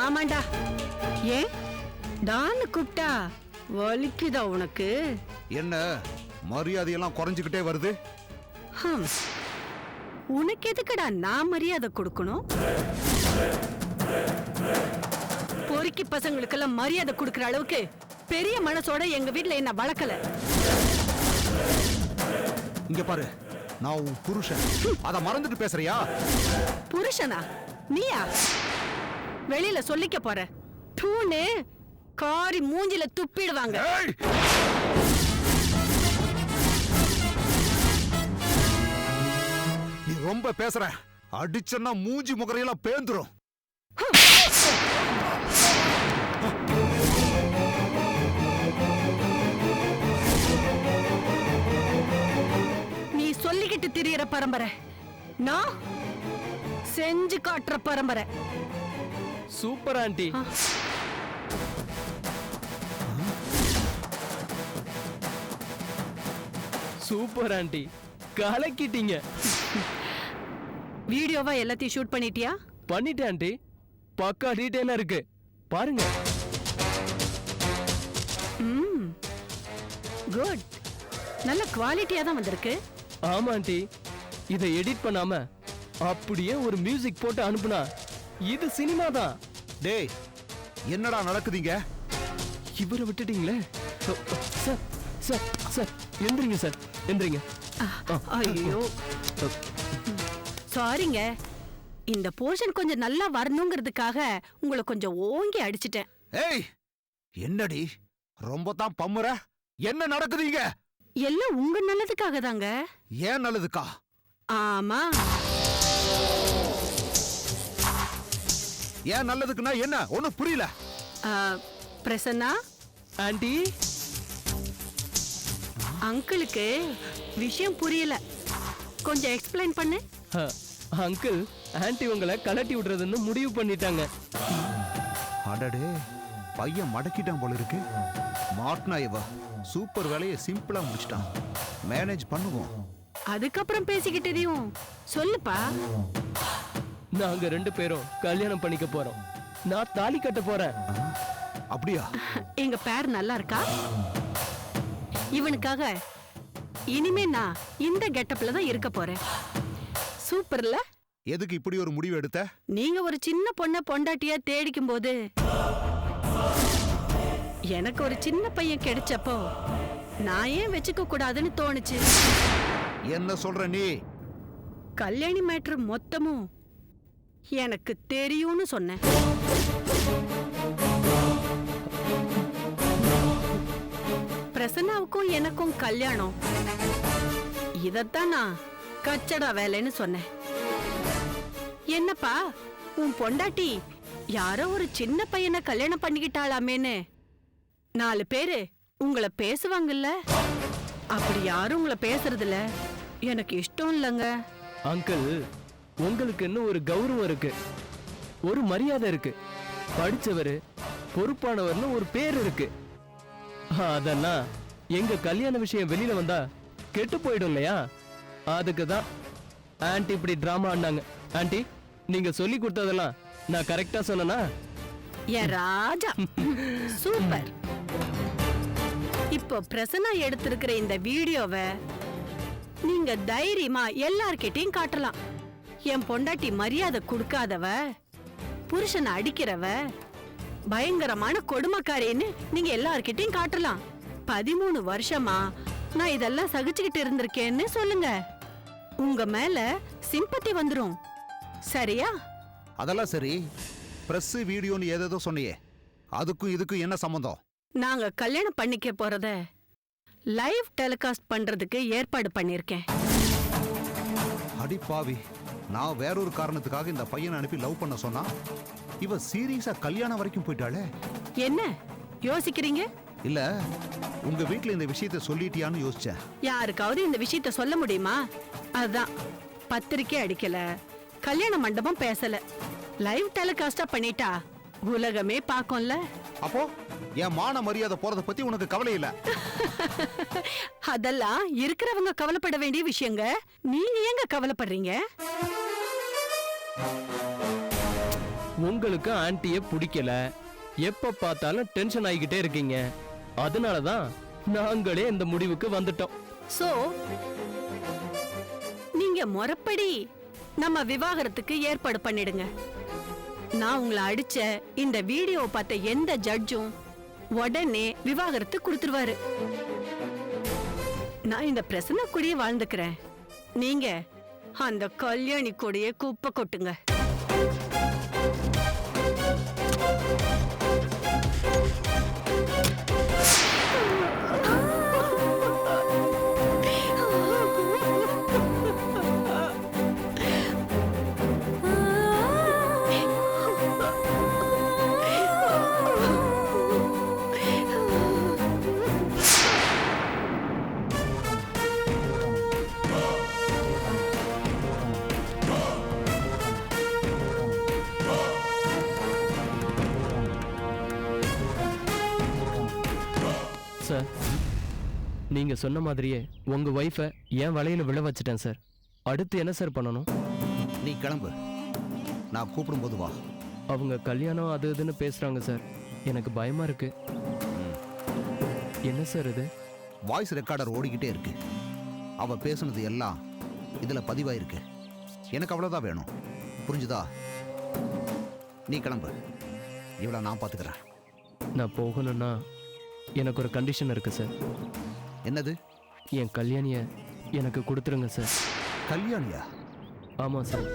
ஆமாண்டா. ஏன் டான்னு கூப்பிட்டா வலிக்குதா உனக்கு? என்ன மரியாதையெல்லாம் குறைஞ்சுக்கிட்டே வருது? உனக்கு எதுக்குடா நான் மரியாதை கொடுக்கணும்? பொறுக்கி பசங்களுக்கெல்லாம் மரியாதை கொடுக்கற அளவுக்கு பெரிய மனசோட எங்க வீட்டுல என்ன வளர்க்கல. இங்க பாரு, நான் உன் புருஷன். அத மறந்துட்டு பேசுறியா? புருஷனா? நீயா? வெளியில சொல்லிக்க போற தூணு காரி மூஞ்சில துப்பிடுவாங்க. நீ ரொம்ப பேசுற. அடிச்சன்னா மூஞ்சி முகரையெல்லாம் பேந்துரும். நீ சொல்லிக்கிட்டு திரியற பரம்பரை, நான் செஞ்சு காட்டுற பரம்பரை. Super aunty. சூப்பர் ஆண்டி, கலக்கிட்டீங்க. வீடியோவா எல்லாத்தையும் ஷூட் பண்ணிட்டியா? பண்ணிட்டேன் ஆண்டி, பக்கா டீடைலா இருக்கு பாருங்க. குட், நல்ல குவாலிட்டியா தான் வந்திருக்கு. ஆமா ஆண்டி, இதை எடிட் பண்ணாம அப்படியே ஒரு மியூசிக் போட்டு அனுப்புனா இது சினிமா தான். டேய், என்னடா நடக்குதுங்க? இவரை விட்டுட்டீங்களே சார். சார் சார் எந்திரிங்க சார், எந்திரிங்க. ஐயோ சாரிங்க, இந்த போர்ஷன் கொஞ்சம் நல்லா வரணுங்கிறதுக்காக உங்களை கொஞ்சம் ஓங்கி அடிச்சிட்டேன். ஏய், என்னடி ரொம்ப தான் பம்முற? என்ன நடக்குதுங்க? எல்லாம் உங்க நல்லதுக்காக தாங்க. ஏன் நல்லதுக்கா? ஆமா. ஏன் நல்லதுக்குன்னா என்ன? ஒண்ணும் புரியல. பிரசன்னா ஆண்டி, அங்கிளுக்கு விஷயம் புரியல, கொஞ்சம் எக்ஸ்பிளைன் பண்ணு. அங்கிள், ஆண்டி உங்களை கலட்டி விடுறதுன்னு முடிவு பண்ணிட்டாங்க. அடடே, பையன் மடக்கிட்டான் போல இருக்கு. மாட்னா இவ சூப்பர் வேலையை சிம்பிளா முடிச்சிட்டான். மேனேஜ் பண்ணுவோம். அதுக்கப்புறம் பேசிக்கிட்டதையும் சொல்லுப்பா. நாங்க 2 பேரும் கல்யாணம் பண்ணிக்க போறோம். நான் தாலி கட்ட போறேன். அப்படியா? எங்க பேர் நல்லா இருக்கா? இவனுக்காக இனிமே நான் இந்த கெட்டப்ல தான் இருக்க போறேன். சூப்பர்ல? எதுக்கு இப்படி ஒரு முடிவு எடுத்த? நீங்க ஒரு சின்ன பொண்ண பொண்டாட்டியா தேடிக்கும் போது எனக்கு ஒரு சின்ன பையன் கிடைச்சப்போ நான் ஏன் வச்சுக்க கூடாதுன்னு தோணுச்சு. என்ன சொல்ற நீ? கல்யாணி மேட்ரு மொத்தமும் எனக்கு தெரியும்னு சொன்னேன். பிரசன்னாவுக்கும் எனக்கும் கல்யாணம், இதத்தான் நான் கச்சடா வேலைன்னு சொன்னேன். என்னப்பா, உன் பொண்டாட்டி யாரோ ஒரு சின்ன பையனை கல்யாணம் பண்ணிக்கிட்டாளாமேன்னு 4 பேரு உங்களை பேசுவாங்கல்ல? அப்படி யாரும் உங்களை பேசுறதுல எனக்கு இஷ்டம் இல்லைங்க. அங்கிள், உங்களுக்குன்னு ஒரு கௌரவம் இருக்கு, ஒரு மரியாதை இருக்கு, படிச்சவரு பொறுப்பானவர்னு ஒரு பேர் இருக்கு. அதெல்லாம் எங்க கல்யாண விஷயம் வெளியில வந்தா கெட்டு போயிடும் இல்லையா? அதுக்கு தான் ஆண்டி இப்படி டிராமா ஆனாங்க. ஆண்டி, நீங்க சொல்லி கொடுத்ததெல்லாம் நான் கரெக்டா சொன்னனா? என் ராஜா, சூப்பர். இப்போ பிரசன்னா எடுத்திருக்கிற இந்த வீடியோவை நீங்க தைரியமா எல்லார்கிட்டையும் காட்டலாம். என் பொண்டாட்டி மரியாதை கொடுக்காதவ, புருஷனை அடிக்கிறவ, பயங்கரமான கொடுமைக்காரின்னு நீங்க எல்லார்கிட்டையும் காட்டலாம். 13 வருஷமா நான் இதெல்லாம் சகிச்சுக்கிட்டு இருந்திருக்கேன்னு சொல்லுங்க. உங்க மேல சிம்பத்தி வந்துரும். சரியா? அதெல்லாம் சரி. பிரஸ் வீடியோன்னு ஏதேதோ சொன்னியே, அதுக்கும் இதுக்கும் என்ன சம்பந்தம்? நாங்க கல்யாணம் பண்ணிக்க போறத லைவ் டெலிகாஸ்ட் பண்றதுக்கு ஏற்பாடு பண்ணிருக்கேன். அடி பாவி, நான் வேறொரு காரணத்துக்காக இந்த பையனை அனுப்பி லவ் பண்ண சொன்னா இவ சீரியஸா கல்யாணம் வரைக்கும் போயிட்டாளே. என்ன யோசிக்கிறீங்க? இல்ல, உங்க வீட்ல இந்த விஷயத்தை சொல்லிட்டியான்னு யோசிச்சேன். யாருக்காவது இந்த விஷயத்த சொல்ல முடியுமா? அதான் பத்திரிக்கை அடிக்கல, கல்யாண மண்டபம் பேசல, லைவ் டெலிகாஸ்டா பண்ணிட்டா உலகமே பாக்கும்ல. அப்போ என் மான மரியாதை போறத பத்தி உனக்கு கவலை இல்ல? அதெல்லாம் இருக்கிறவங்க கவலைப்பட வேண்டிய விஷயங்க. நீங்க ஏங்க கவலைப்படுறீங்க? உங்களுக்கு ஆன்ட்டிய பிடிக்கல, எப்ப பார்த்தாலும் டென்ஷன் ஆகிக்கிட்டே இருக்கீங்க. அதனாலதான் நாங்களே இந்த முடிவுக்கு வந்துட்டோம். சோ நீங்க முறைப்படி நம்ம விவாகரத்துக்கு ஏற்பாடு பண்ணிடுங்க. நான் உங்களை அடிச்ச இந்த வீடியோ பார்த்த எந்த ஜட்ஜும் உடனே விவாகரத்து கொடுத்துருவாரு. நான் இந்த பிரசன்ன கூடயே வாழ்ந்துக்கிறேன். நீங்க அந்த கல்யாணி கூடயே குப்பை கொட்டுங்க. சார், நீங்க சொன்ன மாதிரியே உங்க வைஃபை என் வலையில விழ வச்சிட்டேன் சார். அடுத்து என்ன சார் பண்ணணும்? நீ கிளம்பு, நான் கூப்பிடும்போது வா. அவங்க கல்யாணம் அது இதுன்னு பேசுறாங்க சார். எனக்கு பயமா இருக்கு. என்ன சார் இது? வாய்ஸ் ரெக்கார்டர் ஓடிக்கிட்டே இருக்கு. அவ பேசுனது எல்லாம் இதுல பதிவாயிருக்கு. எனக்கு அவ்வளவுதான் வேணும், புரிஞ்சுதா? நீ கிளம்பு, இவ்வளவு நான் பாத்துக்கிறேன். நான் போகணும்னா எனக்கு ஒரு கண்டிஷன் இருக்கு சார். என்னது? என் கல்யாணிய எனக்கு கொடுத்துருங்க சார். கல்யாணியா? ஆமா சார்.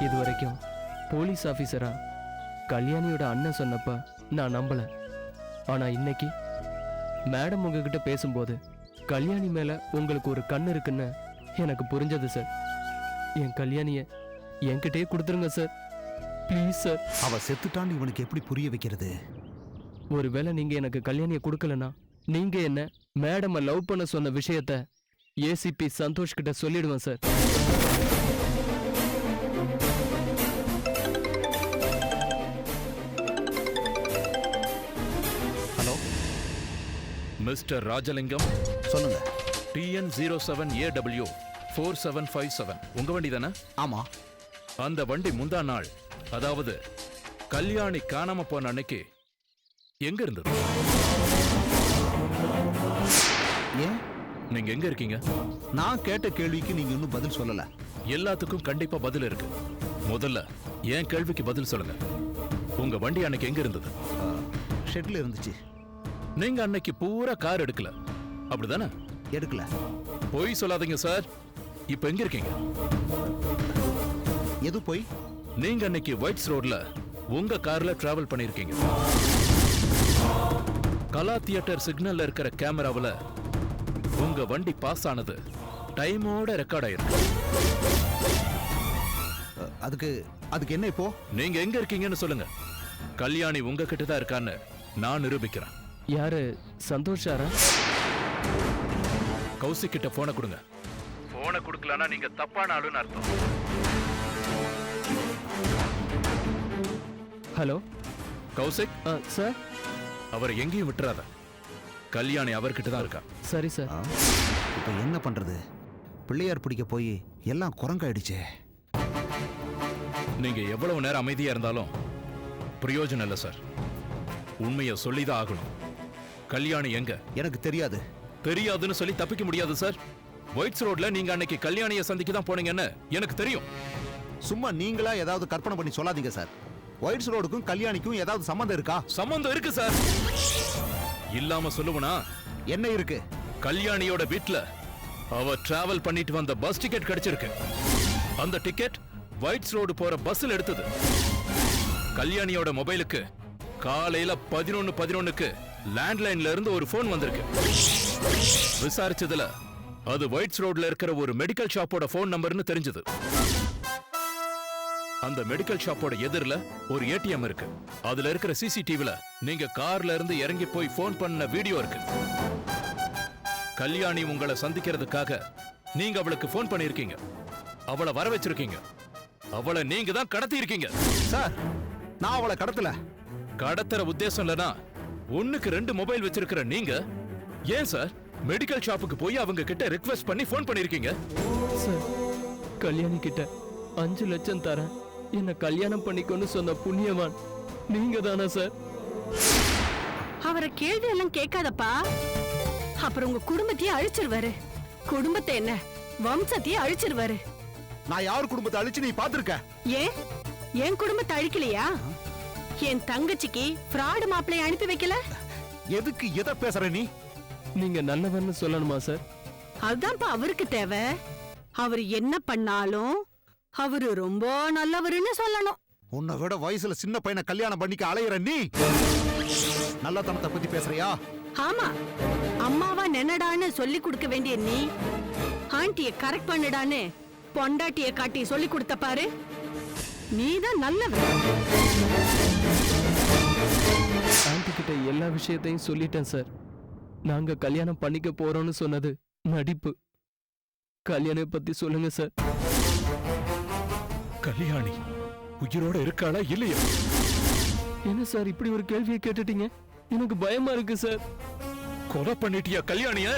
இது வரைக்கும் போலீஸ் ஆபீசரா கல்யாணியோட அண்ணன் சொன்னப்ப நான் நம்பல. ஆனா இன்னைக்கு மேடம் உங்ககிட்ட பேசும்போது கல்யாணி மேல உங்களுக்கு ஒரு கண் இருக்குன்னு எனக்கு புரிஞ்சது சார். என் கல்யாணிய என்கிட்டயே கொடுத்துருங்க சார், ப்ளீஸ் சார். அவ செத்துட்டான்னு இவனுக்கு எப்படி புரிய வைக்கிறது? ஒருவேளை நீங்க எனக்கு கல்யாணிய கொடுக்கலனா நீங்க என்ன மேடம் லவ் பண்ண சொன்ன விஷயத்த ஏசிபி சந்தோஷ் கிட்ட சொல்லிடுவேன் சார். ஹலோ மிஸ்டர் ராஜலிங்கம், சொல்லுங்க. TN07AW 4757 உங்க வண்டி தானே? ஆமா. அந்த வண்டி முந்தா நாள், அதாவது கல்யாணி காணாம போன அன்னைக்கு எங்க இருந்தது? ஏன்? நீங்க எங்க இருக்கீங்க? நான் கேட்ட கேள்விக்கு நீங்க இன்னும் பதில் சொல்லல. எல்லாத்துக்கும் கண்டிப்பா பதில் இருக்கு. முதல்ல என் கேள்விக்கு பதில் சொல்லுங்க. உங்க வண்டி அன்னைக்கு எங்க இருந்தது? ஷெட்ல இருந்துச்சு. நீங்க அன்னைக்கு பூரா கார் எடுக்கல, அப்படிதானே? எடுக்கல. போய் சொல்லாதீங்க சார். இப்ப எங்க இருக்கீங்க? எது போய்? நீங்க அன்னைக்கு ஒயிட்ஸ் ரோட்ல உங்க கார்ல டிராவல் பண்ணிருக்கீங்க. கலா தியேட்டர் சிக்னல்ல இருக்கிற கேமராவுல உங்க வண்டி பாஸ் ஆனது டைமோட ரெக்கார்ட் ஆயிருக்கு. அதுக்கு என்ன இப்போ? நீங்க எங்க இருக்கீங்கன்னு சொல்லுங்க. கல்யாணி உங்ககிட்ட தான் இருக்கான்னு நான் நிரூபிக்கிறேன். யாரு? சந்தோஷாரா? கௌசிக் கிட்ட போனை கொடுங்க. போனை கொடுக்கலன்னா நீங்க தப்பான ஆளுன்னு அர்த்தம். Hello Kaushik sir. அவரை எங்கேயும் விட்டுறாத. கல்யாணி அவர்கிட்ட தான் இருக்கா. சரி சார். இப்போ என்ன பண்றது? பிள்ளையார் பிடிக்க போய் எல்லாம் குரங்காயிடுச்சே. நீங்க எவ்வளவு நேரம் அமைதியா இருந்தாலும் பிரயோஜனம் இல்லை சார். உண்மையை சொல்லிதான் ஆகணும். கல்யாணி எங்க? எனக்கு தெரியாது. தெரியாதுன்னு சொல்லி தப்பிக்க முடியாது சார். ஒயிட்ஸ் ரோட்ல நீங்க அன்னைக்கு கல்யாணியை சந்திக்க தான் போனீங்கன்னு எனக்கு தெரியும். சும்மா நீங்களா ஏதாவது கற்பனை பண்ணி சொல்லாதீங்க சார். ஒயிட்ஸ் ரோடுக்கும் கல்யாணிக்கும் ஏதாவது சம்பந்தம் இருக்கா? சம்பந்தம் இருக்கு சார். இல்லாம சொல்லுவனா? என்ன இருக்கு? கல்யாணியோட வீட்ல அவ டிராவல் பண்ணிட்டு வந்த பஸ் டிக்கெட் கிடைச்சிருக்கு. அந்த டிக்கெட் ஒயிட்ஸ் ரோடு போற பஸ்ல எடுத்தது. கல்யாணியோட மொபைலுக்கு காலையில 11:11க்கு லேண்ட்லைன்ல இருந்து ஒரு போன் வந்திருக்கு. விசாரிச்சதுல அது ஒயிட்ஸ் ரோட்ல இருக்கிற ஒரு மெடிக்கல் ஷாப்போட போன் நம்பர்னு தெரிஞ்சது. அந்த மெடிக்கல் ஷாப்போட எதிரில ஒரு ஏடிஎம் இருக்கு. அதுல இருக்கிற சிசிடிவில நீங்க கார்ல இருந்து இறங்கி போய் போன் பண்ண வீடியோ இருக்கு. கல்யாணி உங்களை சந்திக்கிறதுக்காக நீங்க அவளுக்கு போன் பண்ணிருக்கீங்க. அவளை வர வச்சிருக்கீங்க. அவளை நீங்க தான் கடத்தி இருக்கீங்க. சார், நான் அவளை கடத்தல. கடத்துற உத்தேசம் இல்லனா 1க்கு 2 மொபைல் வச்சிருக்கிற நீங்க ஏன் சார் மெடிக்கல் ஷாப்புக்கு போய் அவங்க கிட்ட ரிக்வெஸ்ட் பண்ணி போன் பண்ணிருக்கீங்க? சார், கல்யாணி கிட்ட 5 லட்சம் தரேன், என்ன கல்யாணம் பண்ணிக்கொண்டு சொன்ன புண்ணியவான் நீங்க தானே சார்? அவரை கேள்வி எல்லாம் கேட்காதப்பா. அப்புறம் உங்க குடும்பத்தையே அழிச்சிருவாரு. குடும்பத்தை என்ன, வம்சத்தையே அழிச்சிருவாரு. நான் யார் குடும்பத்தை அழிச்சு நீ பாத்திருக்க? ஏன் என் குடும்பத்தை அழிக்கலையா? என் தங்கச்சிக்கு ஃப்ராடு மாப்பிளைய அனுப்பி வைக்கல? எதுக்கு எதை பேசுற நீ? நீங்க நல்லவன்னு சொல்லணுமா சார்? அதுதான்ப்பா அவருக்கு தேவை. அவர் என்ன பண்ணாலும் அவரு ரொம்ப நல்லவருன்னு சொல்லணும். உன்னை விட வயசுல சின்ன பையனை கல்யாணம் பண்ணிக்க அலையிற நீ நல்லத்தனத்தை பத்தி பேசுறியா? ஆமா, அம்மாவா நெனடான்னு சொல்லி கொடுக்க வேண்டிய நீ ஆண்டிய கரெக்ட் பண்ணுடான்னு பொண்டாட்டிய காட்டி சொல்லி கொடுத்த பாரு. நீதான் நல்லவன். ஆண்டி கிட்ட எல்லா விஷயத்தையும் சொல்லிட்டேன் சார். நாங்க கல்யாணம் பண்ணிக்க போறோம்னு சொன்னது நடிப்பு. கல்யாணம் பத்தி சொல்லுங்க சார். கல்யாணி உயிரோட இருக்காளா இல்லையா? என்ன சார் இப்படி ஒரு கேள்வியை கேட்டுட்டீங்க? எனக்கு பயமா இருக்கு சார். கொலை பண்ணிட்டியா கல்யாணிய?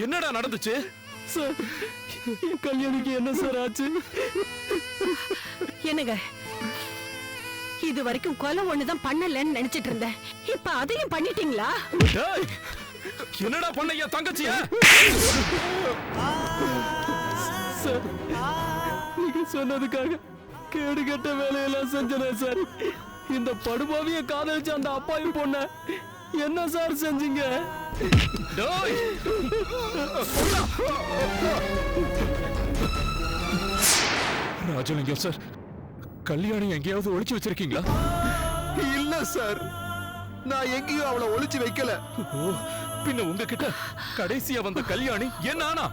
என்னடா நடந்துச்சு? சார் என் கல்யாணிக்கு என்ன சார் ஆச்சு? என்னங்க, இது வரைக்கும் கொலை ஒண்ணுதான் பண்ணலன்னு நினைச்சிட்டு இருந்தேன். இப்ப அதையும் பண்ணிட்டீங்களா? டேய், என்னடா பண்ணையா தங்கச்சியா? சார் நீங்க சொன்னதுக்காக கேடு கெட்ட வேலையெல்லாம் செஞ்சேன் சார். இந்த படுபாவிய காதலிச்ச அந்த அப்பாவி பொண்ண என்ன சார் செஞ்சீங்க? டேய், ராஜலிங்கம் சார், கல்யாணி எங்கேயாவது ஒளிச்சு வச்சிருக்கீங்களா? இல்ல சார், நான் எங்கேயும் அவளை ஒளிச்சு வைக்கல. ஓ, பின்ன உங்ககிட்ட கடைசியா வந்த கல்யாணி என்ன ஆனா?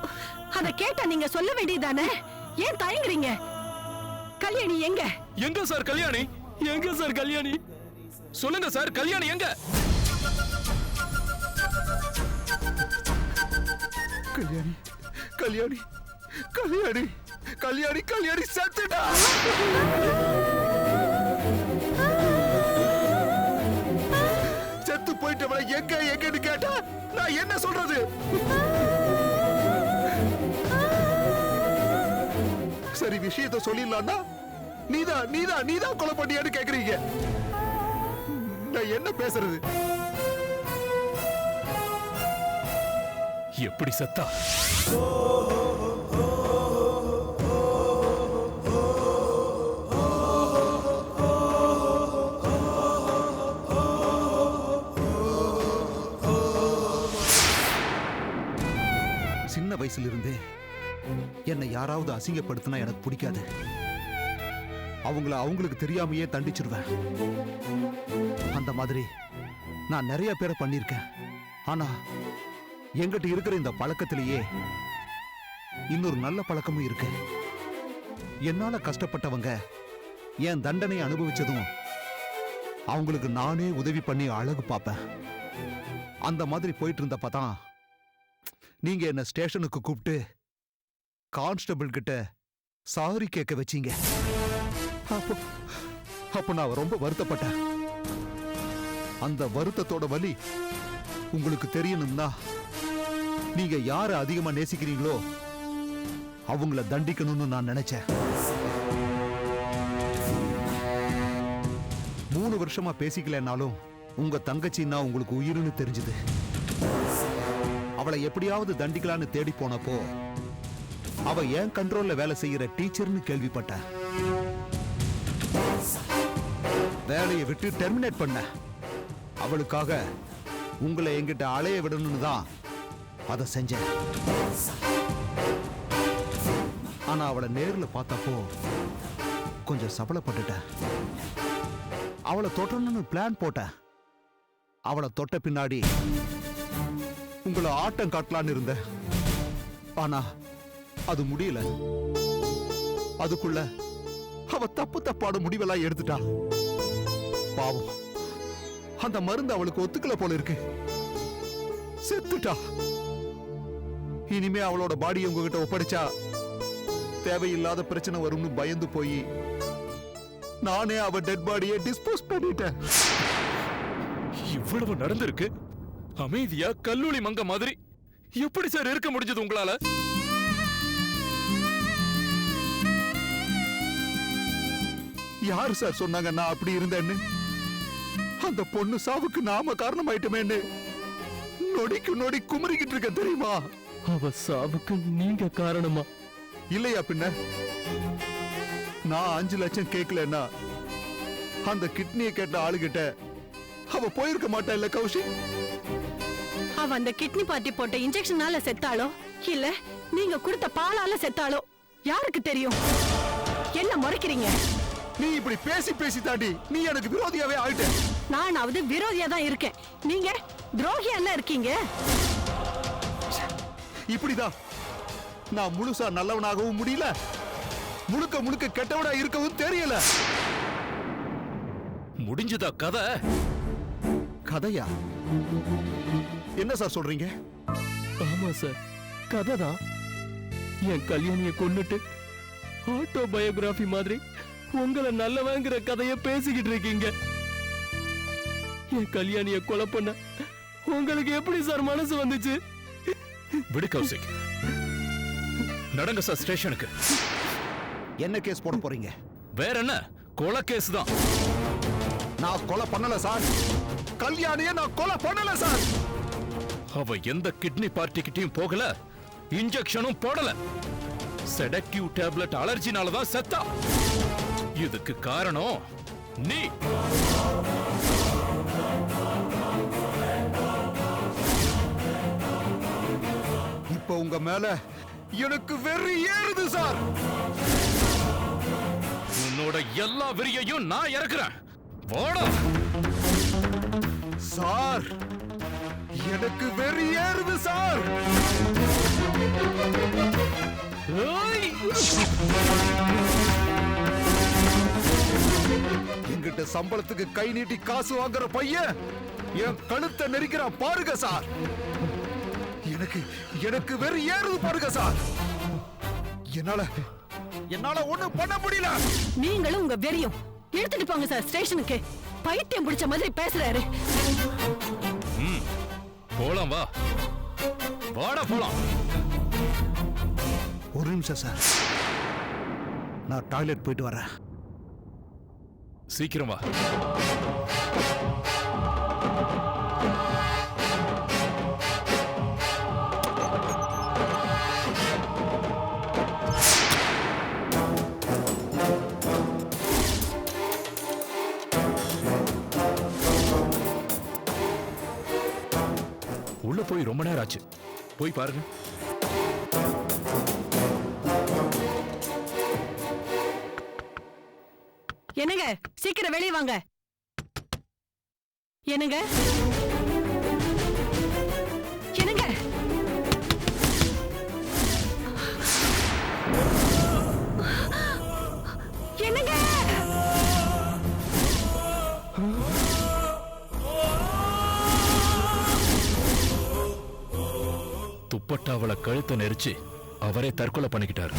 அத கேட்டா நீங்க சொல்ல வேண்டியதானே? ஏன் தயங்குறீங்க? கல்யாணி எங்க? எங்க சார் கல்யாணி? எங்க சார் கல்யாணி? சொல்லுங்க சார், கல்யாணி எங்க? கல்யாணி கல்யாணி கல்யாணி கல்யாணி கல்யாணி செத்துட்டா. செத்து போயிட்டவளை எங்க எங்கன்னு கேட்டா நான் என்ன சொல்றது? சரி, விஷயத்தை சொல்லிடலாம்னா நீதான் கொலை பண்ணியான்னு கேக்குறீங்க. நான் என்ன பேசுறது? எப்படி செத்தா? சின்ன வயசுல இருந்தே என்னை யாராவது அசிங்கப்படுத்தினா எனக்கு பிடிக்காது. அவங்களுக்கு தெரியாமையே தண்டிச்சிருவேன். அந்த மாதிரி நான் நிறைய பேரை பண்ணியிருக்கேன். ஆனா என்கிட்ட இருக்கிற இந்த பழக்கத்திலேயே இன்னொரு நல்ல பழக்கமும் இருக்கு. என்னால கஷ்டப்பட்டவங்க என் தண்டனை அனுபவிச்சதும் அவங்களுக்கு நானே உதவி பண்ணி அழகு பார்ப்பேன். அந்த மாதிரி போயிட்டு இருந்தப்பதான் நீங்க என்ன ஸ்டேஷனுக்கு கூப்பிட்டு கான்ஸ்டபிள் கிட்ட சாரி கேட்க வச்சீங்க. அப்ப நான் ரொம்ப வருத்தப்பட்டேன். அந்த வருத்தத்தோட வலி உங்களுக்கு தெரியணும்னா நீங்க யார அதிகமா நேசிக்கிறீங்களோ அவங்கள தண்டிக்கணும்னு நான் நினைச்சேன். 3 வருஷமா பேசிக்கலனாலும் உங்க தங்கச்சின்னா உங்களுக்கு உயிர்னு தெரிஞ்சது. அவளை எப்படியாவது தண்டிக்கலான்னு தேடி போனப்போ அவ ஏன் கண்ட்ரோல்ல வேலை செய்யற டீச்சர்னு கேள்விப்பட்டேன். வேலையை விட்டு டெர்மினேட் பண்ண. அவளுக்காக உங்களை என்கிட்ட அலைய விடணும்னு தான் அதை செஞ்சேன். ஆனா அவளை நேர்ல பார்த்தப்போ கொஞ்சம் சபலப்பட்டுட்டேன். அவளை தொட்டணும்னு பிளான் போட்டேன். அவளை தொட்ட பின்னாடி உங்களை ஆட்டம் காட்டலான்னு இருந்தேன். ஆனா அது முடியல. அதுக்குள்ள அவ தப்பான முடிவெல்லாம் எடுத்துட்டா. பாவம், அந்த மருந்து அவளுக்கு ஒத்துக்கல போல இருக்கு. செத்துட்டா. இனிமே அவளோட பாடியை உங்ககிட்ட ஒப்படைச்சா தேவையில்லாத பிரச்சனை வரும்னு பயந்து போய் நானே அவ டெட் பாடியை டிஸ்போஸ் பண்ணிட்டேன். இவ்வளவு நடந்திருக்கு, அமைதியா கல்லூலி மங்க மாதிரி எப்படி சார் இருக்க முடிஞ்சது உங்களால? யாரு சார் சொன்னாங்க நான் அப்படி இருந்தேன்னு? அந்த பொண்ணு சாவுக்கு நாம காரணமாயிட்டமேன்னு நொடிக்கு நொடி குமரிக்கிட்டு இருக்க தெரியுமா? அவ சாவுக்கு நீங்க காரணமா? இல்லையா பின்ன? நான் 5 லட்சம் கேட்கலன்னா அந்த கிட்னியை கேட்ட ஆளுகிட்ட அவ போயிருக்க மாட்டா இல்ல கௌஷிக்? அவ அந்த கிட்னி பார்ட்டி போட்ட இன்ஜெக்ஷனால செத்தாளோ இல்ல நீங்க கொடுத்த பாலால செத்தாளோ யாருக்கு தெரியும்? என்ன முறைக்கிறீங்க? நீ இப்படி பேசி பேசி தாண்டி நீ எனக்கு விரோதியாவே ஆயிட்ட. நானாவது விரோதியா தான் இருக்கேன், நீங்க துரோகியா என்ன இருக்கீங்க? இப்படிதான் நான் முழுசா நல்லவனாகவும் முடியல, முழுக்க முழுக்க கெட்டவனா இருக்கவும் தெரியல. முடிஞ்சதா கதை? கதையா? என்ன சார் சொல்றீங்க? ஆமா சார், கதை தான். என் கல்யாணிய கொன்னுட்டு ஆட்டோபயோகிராபி மாதிரி உங்களை நல்லவங்கிற கதைய பேசிக்கிட்டு இருக்கீங்க. என் கல்யாணிய கொலை பண்ண உங்களுக்கு எப்படி சார் மனசு வந்துச்சு? விடு கௌசிக், நடங்க சார் ஸ்டேஷனுக்கு. என்ன கேஸ் போட போறீங்க? வேற என்ன, கொலை கேஸ் தான். நான் கொலை பண்ணல சார், கல்யாணிய நான் கொலை பண்ணல சார். அவ எந்த கிட்னி பார்ட்டிக்கிட்டையும் போகல, இன்ஜெக்ஷனும் போடல. செடக்டிவ் டேப்லெட் அலர்ஜினால தான் செத்தா. இதுக்கு காரணம் நீ. இப்ப உங்க மேல எனக்கு வெறி ஏறுது சார். உன்னோட எல்லா வெறியையும் நான் இறக்குறேன். வாடா சார், எனக்கு வெறி ஏறுது சார். ஏய்! என்கிட்ட சம்பளத்துக்கு கை நீட்டி காசு வாங்குற பையன் என் கழுத்தை நெரிக்கிறான் பாருங்க சார். எனக்கு வெறி ஏறுது பாருங்க சார். என்னால ஒண்ணும் பண்ண முடியல. நீங்களும் உங்க வெறியும் எடுத்துட்டு போங்க சார் ஸ்டேஷனுக்கு. பைத்தியம் பிடிச்ச மாதிரி பேசுறாரு. போலாம், வா வாடா போலாம். ஒரு நிமிஷம் சார், நான் டாய்லெட் போயிட்டு வரேன். சீக்கிரம் வா. உள்ள போய் ரொம்ப நேரம் ஆச்சு, போய் பாருங்க. என்னங்க சீக்கிரம் வெளியே வாங்க. என்னங்க என்னங்க என்னங்க துப்பட்டாவளை கழுத்தை நெரிச்சு அவரே தற்கொலை பண்ணிக்கிட்டாரு.